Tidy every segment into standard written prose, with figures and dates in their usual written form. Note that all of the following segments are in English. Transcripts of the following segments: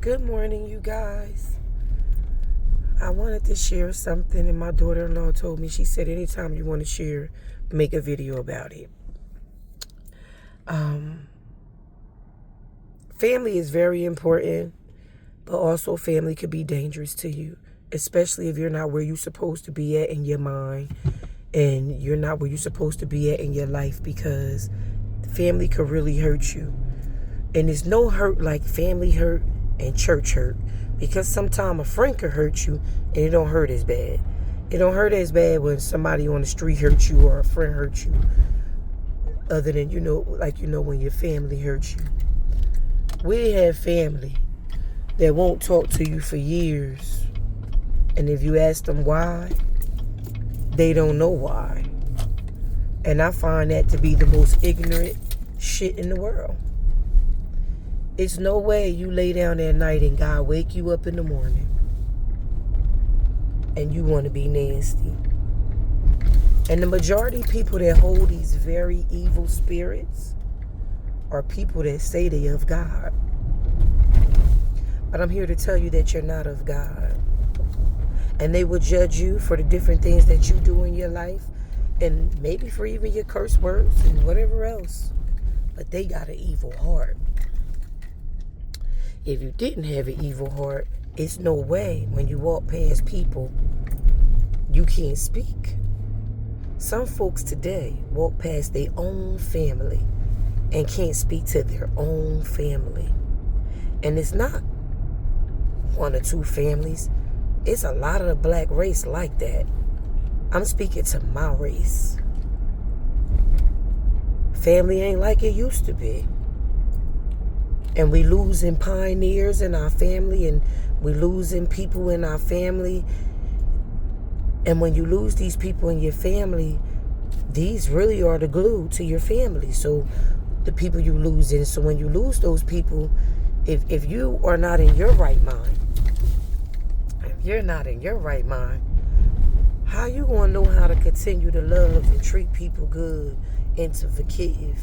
Good morning, you guys. I wanted to share something, and my daughter-in-law told me, she said, anytime you want to share, make a video about it. Family is very important, but also family could be dangerous to you, especially if you're not where you're supposed to be at in your mind, and you're not where you're supposed to be at in your life, because family could really hurt you. And there's no hurt like family hurt and church hurt, because sometimes a friend could hurt you and it don't hurt as bad. It don't hurt as bad when somebody on the street hurts you or a friend hurts you, other than when your family hurts you. We have family that won't talk to you for years, and if you ask them why, they don't know why. And I find that to be the most ignorant shit in the world. It's no way you lay down at night and God wake you up in the morning and you want to be nasty. And the majority of people that hold these very evil spirits are people that say they of God. But I'm here to tell you that you're not of God. And they will judge you for the different things that you do in your life, and maybe for even your curse words and whatever else. But they got an evil heart. If you didn't have an evil heart, it's no way when you walk past people, you can't speak. Some folks today walk past their own family and can't speak to their own family. And it's not one or two families. It's a lot of the black race like that. I'm speaking to my race. Family ain't like it used to be. And we losing pioneers in our family, and we losing people in our family. And when you lose these people in your family, these really are the glue to your family. So the people you lose in. So when you lose those people, if you are not in your right mind, how you gonna know how to continue to love and treat people good and to forgive?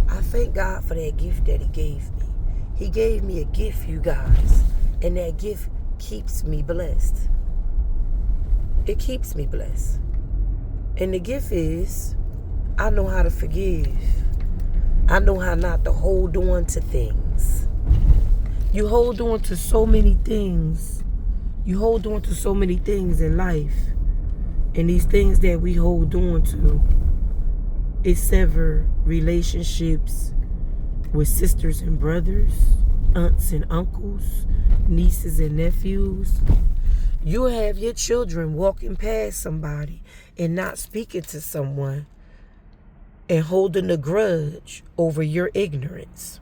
I thank God for that gift that He gave me. He gave me a gift, you guys, and that gift keeps me blessed. It keeps me blessed. And the gift is, I know how to forgive. I know how not to hold on to things. You hold on to so many things. You hold on to so many things in life. And these things that we hold on to, it sever relationships with sisters and brothers, aunts and uncles, nieces and nephews. You have your children walking past somebody and not speaking to someone and holding a grudge over your ignorance.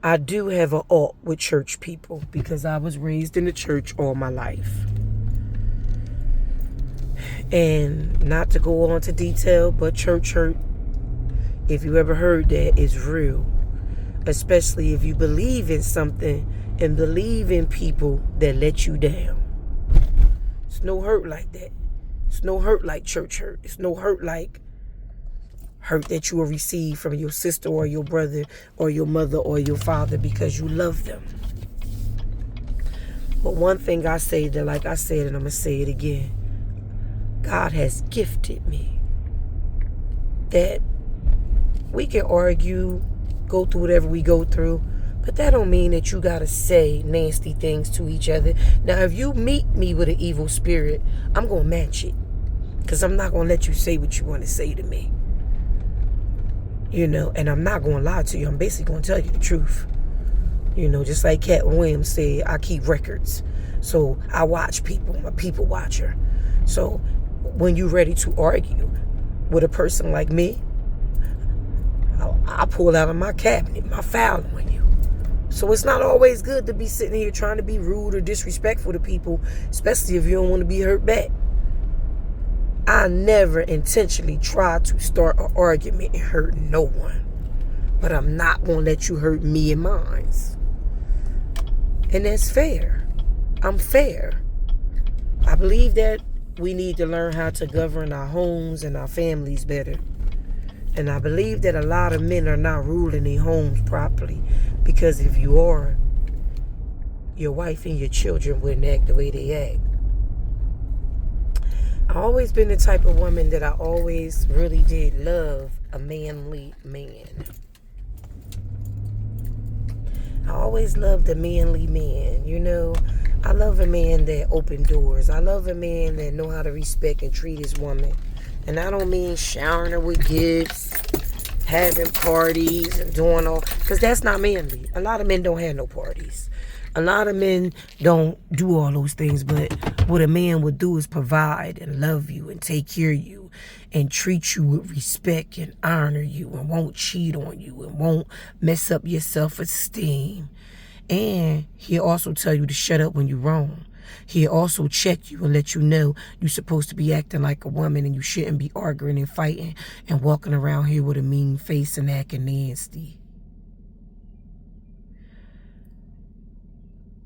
I do have an alt with church people because I was raised in the church all my life. And not to go on to detail, but church hurt, if you ever heard that, is real. Especially if you believe in something and believe in people that let you down. It's no hurt like that. It's no hurt like church hurt. It's no hurt like hurt that you will receive from your sister or your brother or your mother or your father because you love them. But one thing I say that, like I said, and I'm going to say it again, God has gifted me that we can argue, go through whatever we go through, but that don't mean that you got to say nasty things to each other. Now, if you meet me with an evil spirit, I'm going to match it, because I'm not going to let you say what you want to say to me. And I'm not going to lie to you. I'm basically going to tell you the truth. Just like Cat Williams said, I keep records. So I watch people. I'm a people watcher. So when you're ready to argue with a person like me, I pull out of my cabinet my file on you. So it's not always good to be sitting here trying to be rude or disrespectful to people, especially if you don't want to be hurt back. I never intentionally try to start an argument and hurt no one. But I'm not going to let you hurt me and mine. And that's fair. I'm fair. I believe that we need to learn how to govern our homes and our families better. And I believe that a lot of men are not ruling their homes properly, because if you are, your wife and your children wouldn't act the way they act. I've always been the type of woman that I always really did love a manly man. I always loved a manly man, you know. I love a man that open doors. I love a man that know how to respect and treat his woman. And I don't mean showering her with gifts, having parties and doing all, because that's not manly. A lot of men don't have no parties. A lot of men don't do all those things, but what a man would do is provide and love you and take care of you and treat you with respect and honor you and won't cheat on you and won't mess up your self-esteem. And he'll also tell you to shut up when you're wrong. He'll also check you and let you know you're supposed to be acting like a woman and you shouldn't be arguing and fighting and walking around here with a mean face and acting nasty.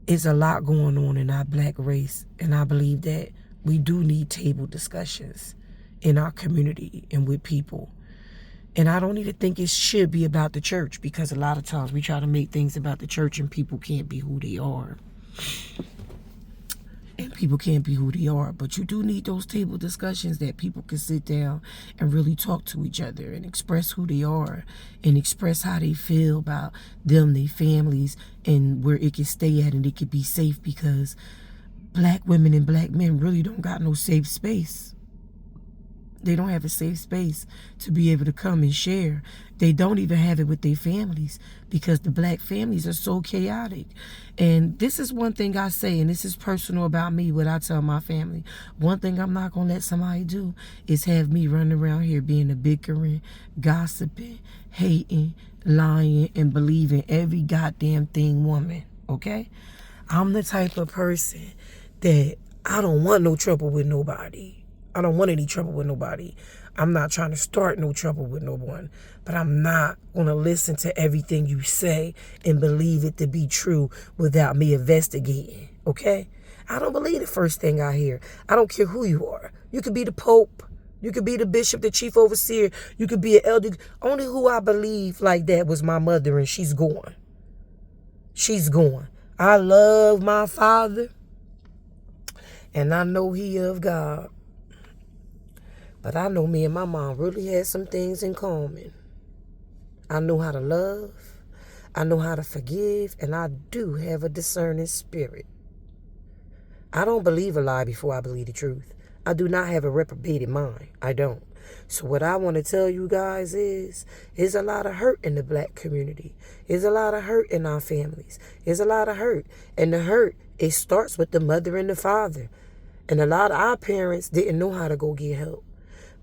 There's a lot going on in our black race, and I believe that we do need table discussions in our community and with people. And I don't even think it should be about the church, because a lot of times we try to make things about the church and people can't be who they are. And people can't be who they are. But you do need those table discussions that people can sit down and really talk to each other and express who they are and express how they feel about them, their families, and where it can stay at and it can be safe, because black women and black men really don't got no safe space. They don't have a safe space to be able to come and share. They don't even have it with their families, because the black families are so chaotic. And this is one thing I say, and this is personal about me, what I tell my family. One thing I'm not going to let somebody do is have me running around here being a bickering, gossiping, hating, lying, and believing every goddamn thing woman, okay? I'm the type of person that I don't want no trouble with nobody. I don't want any trouble with nobody. I'm not trying to start no trouble with no one. But I'm not going to listen to everything you say and believe it to be true without me investigating, okay? I don't believe the first thing I hear. I don't care who you are. You could be the Pope. You could be the bishop, the chief overseer. You could be an elder. Only who I believe like that was my mother, and she's gone. She's gone. I love my father, and I know he of God. But I know me and my mom really had some things in common. I know how to love. I know how to forgive. And I do have a discerning spirit. I don't believe a lie before I believe the truth. I do not have a reprobated mind. I don't. So what I want to tell you guys is a lot of hurt in the black community. There's a lot of hurt in our families. There's a lot of hurt. And the hurt, it starts with the mother and the father. And a lot of our parents didn't know how to go get help.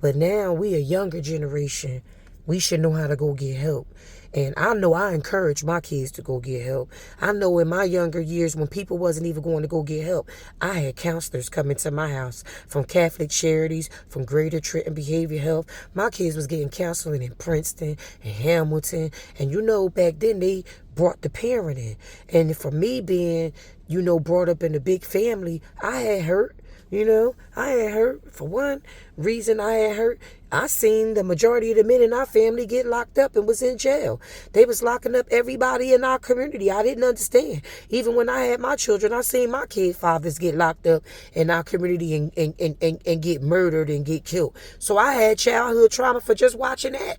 But now we a younger generation. We should know how to go get help. And I know I encourage my kids to go get help. I know in my younger years when people wasn't even going to go get help, I had counselors coming to my house from Catholic Charities, from Greater Trenton Behavior Health. My kids was getting counseling in Princeton and Hamilton. And you know, back then they brought the parent in. And for me being, you know, brought up in a big family, I had hurt. You know, I had hurt. For one reason I had hurt, I seen the majority of the men in our family get locked up and was in jail. They was locking up everybody in our community. I didn't understand. Even when I had my children, I seen my kid fathers get locked up in our community and get murdered and get killed. So I had childhood trauma for just watching that.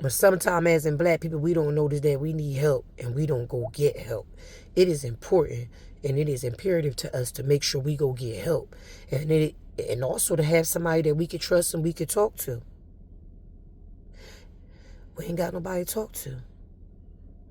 But sometimes as in black people, we don't notice that we need help and we don't go get help. It is important. And it is imperative to us to make sure we go get help. And also to have somebody that we can trust and we can talk to. We ain't got nobody to talk to.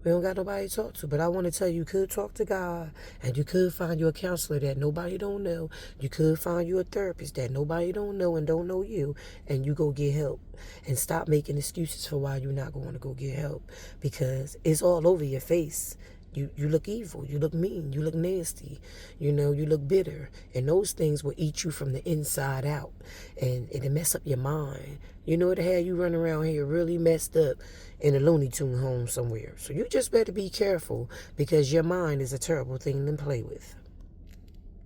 We don't got nobody to talk to. But I want to tell you, you could talk to God. And you could find you a counselor that nobody don't know. You could find you a therapist that nobody don't know and don't know you. And you go get help. And stop making excuses for why you're not going to go get help. Because it's all over your face. You look evil, you look mean, you look nasty, you know, you look bitter. And those things will eat you from the inside out. And it'll mess up your mind. You know, it'll have you running around here really messed up in a Looney Tune home somewhere. So you just better be careful, because your mind is a terrible thing to play with.